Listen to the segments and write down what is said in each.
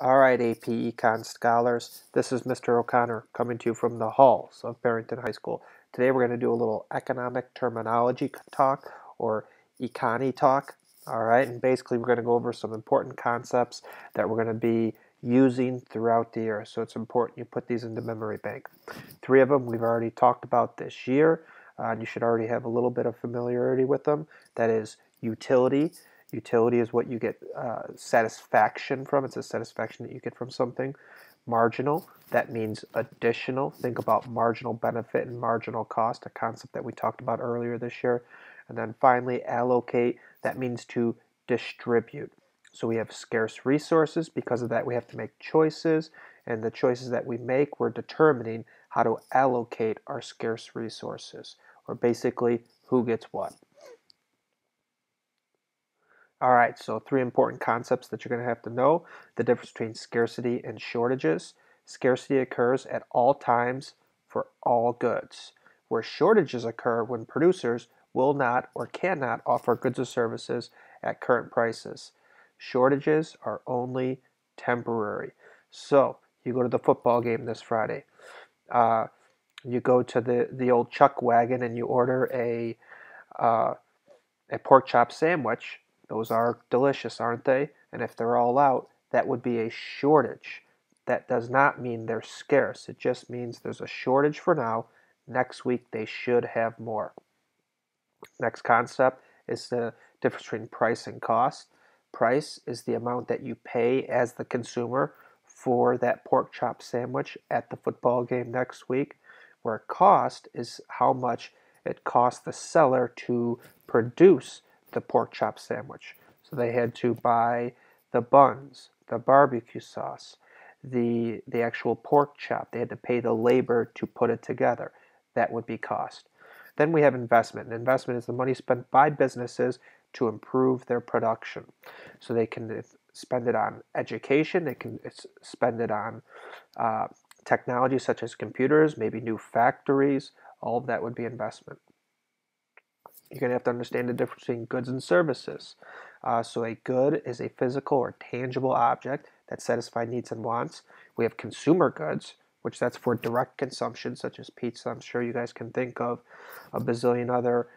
All right, AP Econ scholars, this is Mr. O'Connor coming to you from the halls of Barrington High School. Today we're going to do a little economic terminology talk or econ talk. All right, and basically we're going to go over some important concepts that we're going to be using throughout the year. So it's important you put these into memory bank. 3 of them we've already talked about this year. And you should already have a little bit of familiarity with them. That is utility. Utility is what you get satisfaction from. It's a satisfaction that you get from something. Marginal, that means additional. Think about marginal benefit and marginal cost, a concept that we talked about earlier this year. And then finally, allocate, that means to distribute. So we have scarce resources. Because of that, we have to make choices. And the choices that we make, we're determining how to allocate our scarce resources, or basically who gets what. All right, so 3 important concepts that you're going to have to know. The difference between scarcity and shortages. Scarcity occurs at all times for all goods, where shortages occur when producers will not or cannot offer goods or services at current prices. Shortages are only temporary. So you go to the football game this Friday. You go to the old chuck wagon and you order a pork chop sandwich. Those are delicious, aren't they? And if they're all out, that would be a shortage. That does not mean they're scarce. It just means there's a shortage for now. Next week, they should have more. Next concept is the difference between price and cost. Price is the amount that you pay as the consumer for that pork chop sandwich at the football game next week, where cost is how much it costs the seller to produce the pork chop sandwich. So they had to buy the buns, the barbecue sauce, the actual pork chop. They had to pay the labor to put it together. That would be cost. Then we have investment. And investment is the money spent by businesses to improve their production. So they can spend it on education, they can spend it on technology such as computers, maybe new factories. All of that would be investment. You're going to have to understand the difference between goods and services. So a good is a physical or tangible object that satisfies needs and wants. We have consumer goods, which that's for direct consumption, such as pizza. I'm sure you guys can think of a bazillion other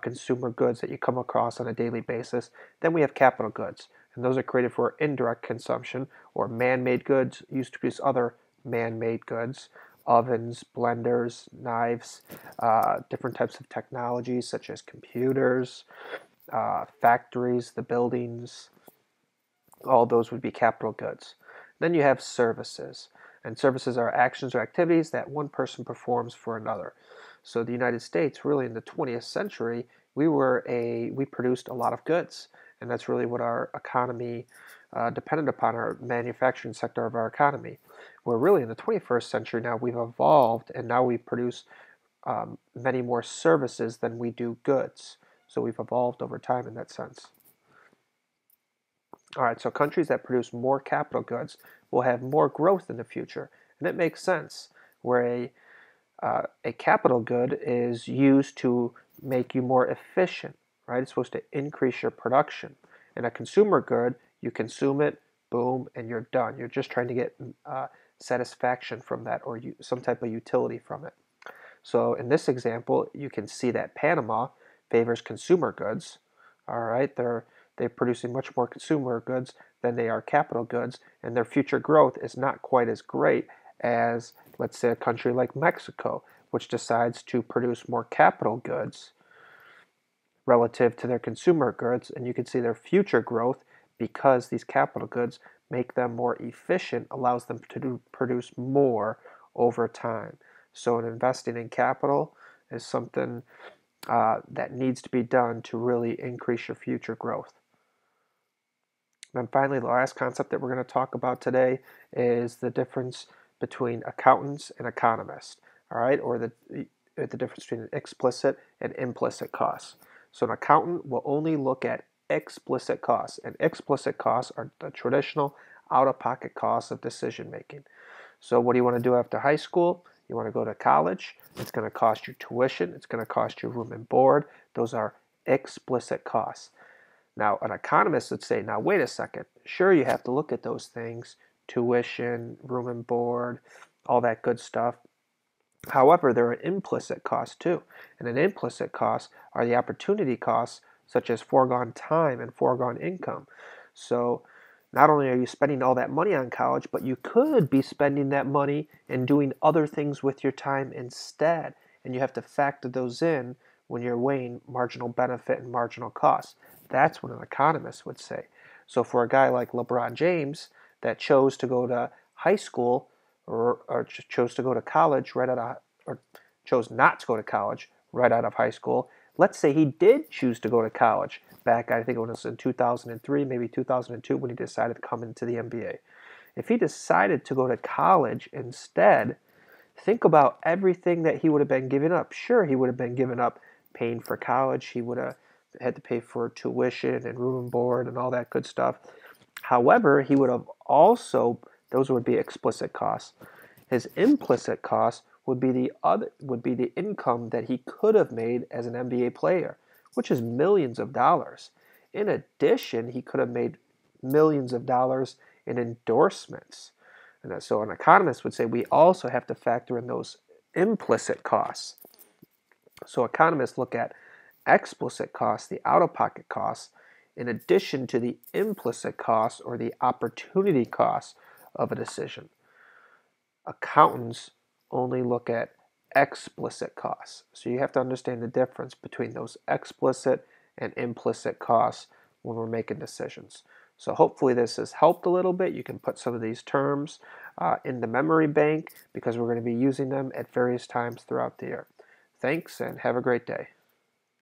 consumer goods that you come across on a daily basis. Then we have capital goods, and those are created for indirect consumption or man-made goods used to produce other man-made goods. Ovens, blenders, knives, different types of technologies such as computers, factories, the buildings, all those would be capital goods. Then you have services, and services are actions or activities that one person performs for another. So the United States, really in the 20th century, we produced a lot of goods, and that's really what our economy depended upon, our manufacturing sector of our economy. We're really in the 21st century now. We've evolved, and now we produce many more services than we do goods. So we've evolved over time in that sense. All right, so countries that produce more capital goods will have more growth in the future, and it makes sense. Where a capital good is used to make you more efficient, right? It's supposed to increase your production. And a consumer good, you consume it, boom, and you're done. You're just trying to get satisfaction from that, or some type of utility from it. So in this example, you can see that Panama favors consumer goods. All right, they're producing much more consumer goods than they are capital goods, and their future growth is not quite as great as, let's say, a country like Mexico, which decides to produce more capital goods relative to their consumer goods, and you can see their future growth, because these capital goods make them more efficient, allows them to produce more over time. So investing in capital is something that needs to be done to really increase your future growth. And finally, the last concept that we're going to talk about today is the difference between accountants and economists, all right, or the difference between explicit and implicit costs. So an accountant will only look at explicit costs, and explicit costs are the traditional out-of-pocket costs of decision making. So what do you want to do after high school? You want to go to college. It's going to cost you tuition. It's going to cost you room and board. Those are explicit costs. Now, an economist would say, now, wait a second. Sure, you have to look at those things tuition, room and board, all that good stuff. However, there are implicit costs too, and an implicit cost are the opportunity costs such as foregone time and foregone income. So not only are you spending all that money on college, but you could be spending that money and doing other things with your time instead, and you have to factor those in when you're weighing marginal benefit and marginal costs. That's what an economist would say. So for a guy like LeBron James that chose to go to high school or chose to go to college right out of, or chose not to go to college right out of high school. Let's say he did choose to go to college back, I think it was in 2003, maybe 2002, when he decided to come into the NBA. If he decided to go to college instead, think about everything that he would have been giving up. Sure, he would have been giving up paying for college. He would have had to pay for tuition and room and board and all that good stuff. However, he would have also, those would be explicit costs. His implicit costs would be the income that he could have made as an NBA player, which is millions of dollars. In addition, he could have made millions of dollars in endorsements. And so an economist would say we also have to factor in those implicit costs. So economists look at explicit costs, the out-of-pocket costs, in addition to the implicit costs or the opportunity costs of a decision. Accountants only look at explicit costs. So you have to understand the difference between those explicit and implicit costs when we're making decisions. So hopefully this has helped a little bit. You can put some of these terms in the memory bank because we're going to be using them at various times throughout the year. Thanks and have a great day.